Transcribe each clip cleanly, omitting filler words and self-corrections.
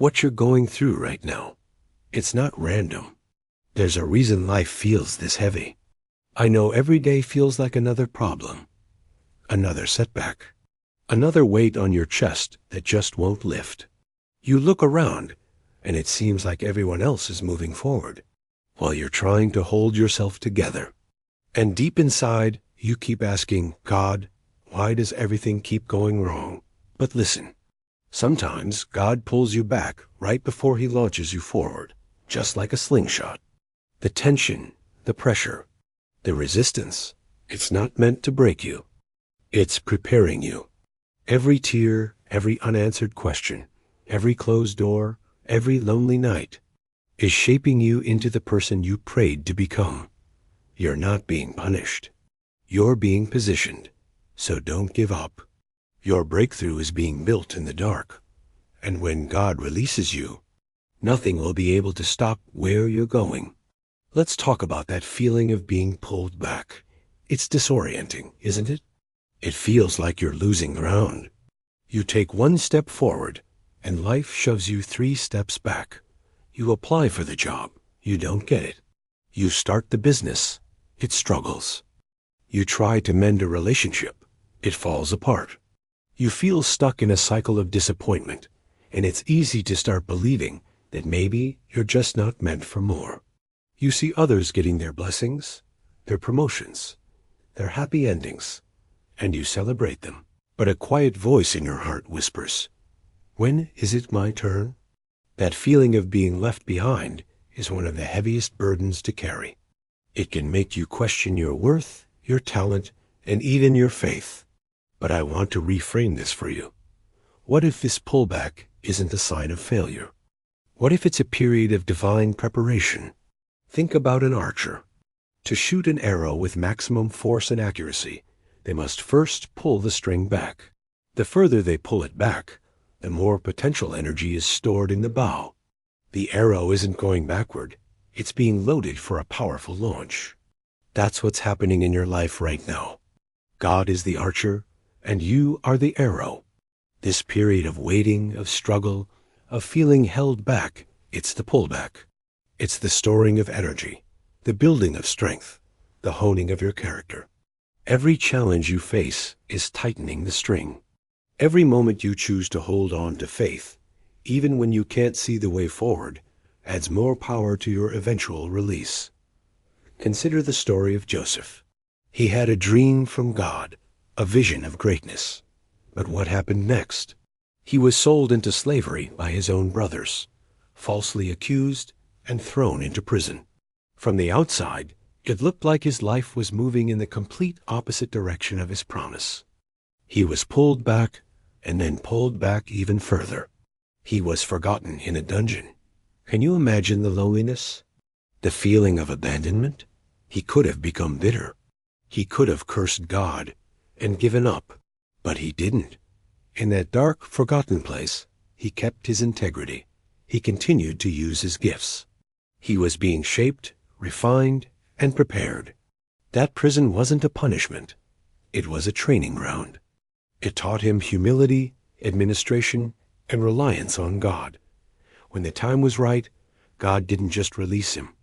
what you're going through right now. It's not random. There's a reason life feels this heavy. I know every day feels like another problem, another setback, another weight on your chest that just won't lift. You look around, and it seems like everyone else is moving forward, while you're trying to hold yourself together. And deep inside, you keep asking, God, why does everything keep going wrong? But listen, sometimes God pulls you back right before he launches you forward, just like a slingshot. The tension, the pressure, the resistance, it's not meant to break you. It's preparing you. Every tear, every unanswered question, every closed door, every lonely night is shaping you into the person you prayed to become. You're not being punished. You're being positioned. So don't give up. Your breakthrough is being built in the dark. And when God releases you, nothing will be able to stop where you're going. Let's talk about that feeling of being pulled back. It's disorienting, isn't it? It feels like you're losing ground. You take one step forward, and life shoves you 3 steps back. You apply for the job. You don't get it. You start the business. It struggles. You try to mend a relationship. It falls apart. You feel stuck in a cycle of disappointment, and it's easy to start believing that maybe you're just not meant for more. You see others getting their blessings, their promotions, their happy endings, and you celebrate them. But a quiet voice in your heart whispers, when is it my turn? That feeling of being left behind is one of the heaviest burdens to carry. It can make you question your worth, your talent, and even your faith. But I want to reframe this for you. What if this pullback isn't a sign of failure? What if it's a period of divine preparation? Think about an archer. To shoot an arrow with maximum force and accuracy, they must first pull the string back. The further they pull it back, the more potential energy is stored in the bow. The arrow isn't going backward. It's being loaded for a powerful launch. That's what's happening in your life right now. God is the archer, and you are the arrow. This period of waiting, of struggle, of feeling held back, it's the pullback. It's the storing of energy, the building of strength, the honing of your character. Every challenge you face is tightening the string. Every moment you choose to hold on to faith, even when you can't see the way forward, adds more power to your eventual release. Consider the story of Joseph. He had a dream from God, a vision of greatness. But what happened next? He was sold into slavery by his own brothers, falsely accused, and thrown into prison. From the outside, it looked like his life was moving in the complete opposite direction of his promise. He was pulled back, and then pulled back even further. He was forgotten in a dungeon. Can you imagine the loneliness? The feeling of abandonment? He could have become bitter. He could have cursed God and given up, but he didn't. In that dark, forgotten place, he kept his integrity. He continued to use his gifts. He was being shaped, refined, and prepared. That prison wasn't a punishment. It was a training ground. It taught him humility, administration, and reliance on God. When the time was right, God didn't just release him.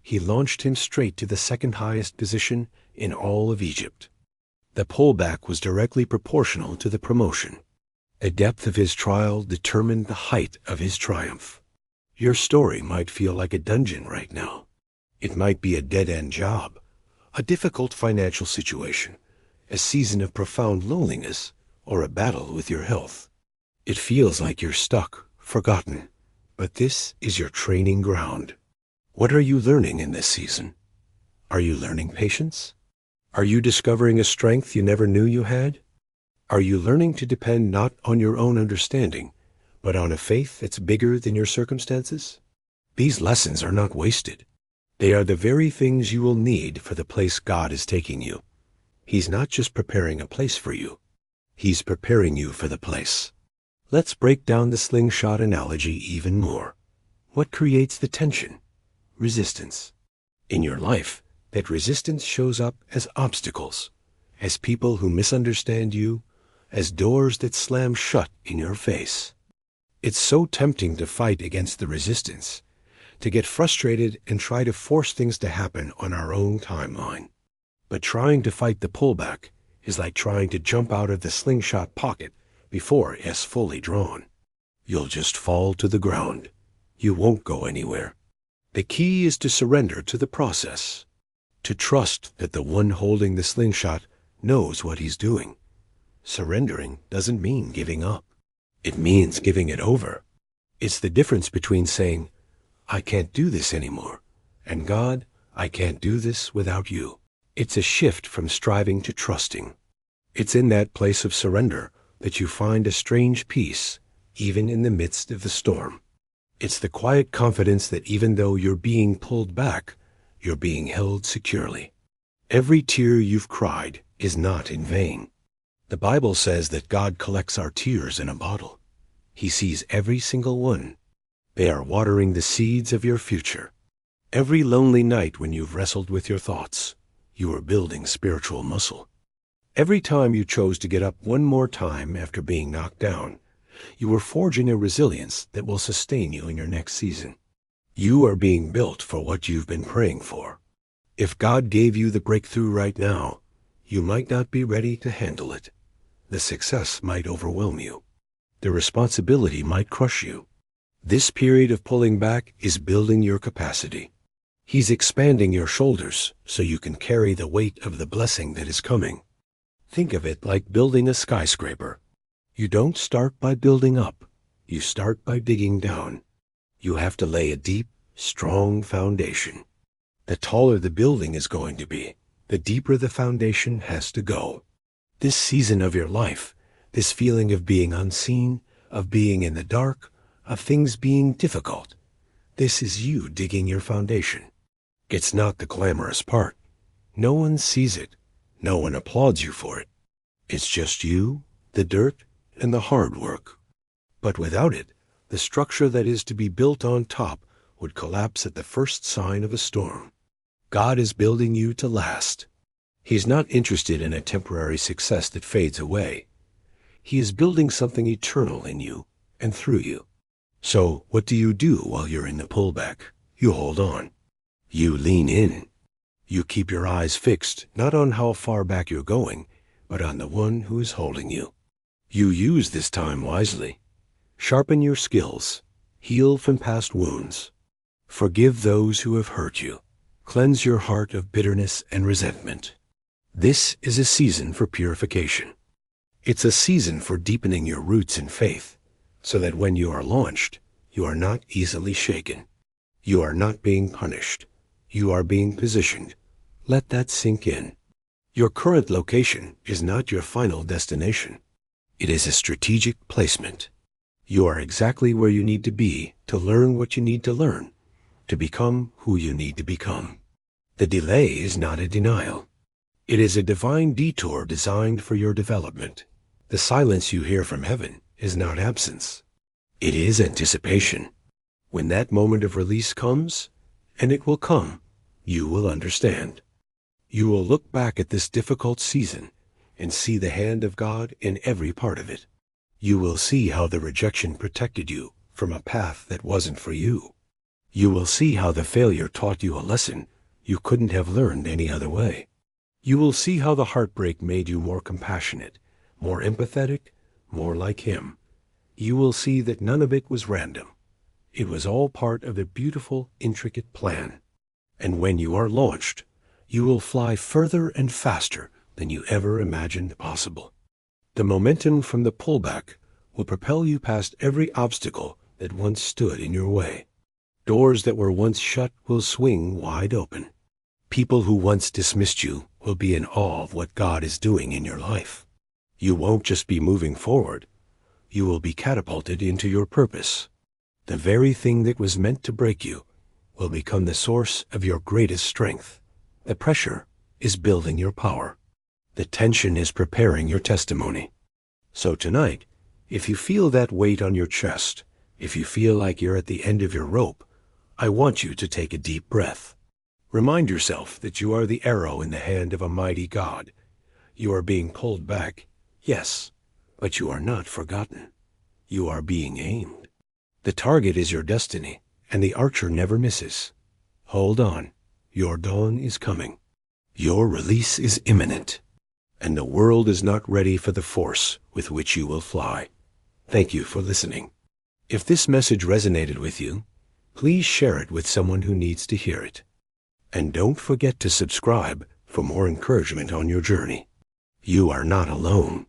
He launched him straight to the second highest position in all of Egypt. The pullback was directly proportional to the promotion. The depth of his trial determined the height of his triumph. Your story might feel like a dungeon right now. It might be a dead-end job, a difficult financial situation, a season of profound loneliness, or a battle with your health. It feels like you're stuck, forgotten, but this is your training ground. What are you learning in this season? Are you learning patience? Are you discovering a strength you never knew you had? Are you learning to depend not on your own understanding, but on a faith that's bigger than your circumstances? These lessons are not wasted. They are the very things you will need for the place God is taking you. He's not just preparing a place for you. He's preparing you for the place. Let's break down the slingshot analogy even more. What creates the tension? Resistance. In your life, that resistance shows up as obstacles, as people who misunderstand you, as doors that slam shut in your face. It's so tempting to fight against the resistance, to get frustrated and try to force things to happen on our own timeline. But trying to fight the pullback is like trying to jump out of the slingshot pocket before it has fully drawn. You'll just fall to the ground. You won't go anywhere. The key is to surrender to the process, to trust that the one holding the slingshot knows what he's doing. Surrendering doesn't mean giving up. It means giving it over. It's the difference between saying, I can't do this anymore, and God, I can't do this without you. It's a shift from striving to trusting. It's in that place of surrender that you find a strange peace, even in the midst of the storm. It's the quiet confidence that even though you're being pulled back, you're being held securely. Every tear you've cried is not in vain. The Bible says that God collects our tears in a bottle. He sees every single one. They are watering the seeds of your future. Every lonely night when you've wrestled with your thoughts, you are building spiritual muscle. Every time you chose to get up one more time after being knocked down, you were forging a resilience that will sustain you in your next season. You are being built for what you've been praying for. If God gave you the breakthrough right now, you might not be ready to handle it. The success might overwhelm you. The responsibility might crush you. This period of pulling back is building your capacity. He's expanding your shoulders so you can carry the weight of the blessing that is coming. Think of it like building a skyscraper. You don't start by building up. You start by digging down. You have to lay a deep, strong foundation. The taller the building is going to be, the deeper the foundation has to go. This season of your life, this feeling of being unseen, of being in the dark, of things being difficult, this is you digging your foundation. It's not the glamorous part. No one sees it. No one applauds you for it. It's just you, the dirt, and the hard work. But without it, the structure that is to be built on top would collapse at the first sign of a storm. God is building you to last. He's not interested in a temporary success that fades away. He is building something eternal in you and through you. So what do you do while you're in the pullback? You hold on. You lean in. You keep your eyes fixed not on how far back you're going, but on the one who is holding you. You use this time wisely. Sharpen your skills. Heal from past wounds. Forgive those who have hurt you. Cleanse your heart of bitterness and resentment. This is a season for purification. It's a season for deepening your roots in faith, so that when you are launched, you are not easily shaken. You are not being punished. You are being positioned. Let that sink in. Your current location is not your final destination. It is a strategic placement. You are exactly where you need to be to learn what you need to learn, to become who you need to become. The delay is not a denial. It is a divine detour designed for your development. The silence you hear from heaven is not absence. It is anticipation. When that moment of release comes, and it will come, you will understand. You will look back at this difficult season and see the hand of God in every part of it. You will see how the rejection protected you from a path that wasn't for you. You will see how the failure taught you a lesson you couldn't have learned any other way. You will see how the heartbreak made you more compassionate, more empathetic, more like Him. You will see that none of it was random. It was all part of a beautiful, intricate plan. And when you are launched, you will fly further and faster than you ever imagined possible. The momentum from the pullback will propel you past every obstacle that once stood in your way. Doors that were once shut will swing wide open. People who once dismissed you will be in awe of what God is doing in your life. You won't just be moving forward. You will be catapulted into your purpose. The very thing that was meant to break you will become the source of your greatest strength. The pressure is building your power. The tension is preparing your testimony. So tonight, if you feel that weight on your chest, if you feel like you're at the end of your rope, I want you to take a deep breath. Remind yourself that you are the arrow in the hand of a mighty God. You are being pulled back, yes, but you are not forgotten. You are being aimed. The target is your destiny, and the archer never misses. Hold on. Your dawn is coming. Your release is imminent, and the world is not ready for the force with which you will fly. Thank you for listening. If this message resonated with you, please share it with someone who needs to hear it. And don't forget to subscribe for more encouragement on your journey. You are not alone.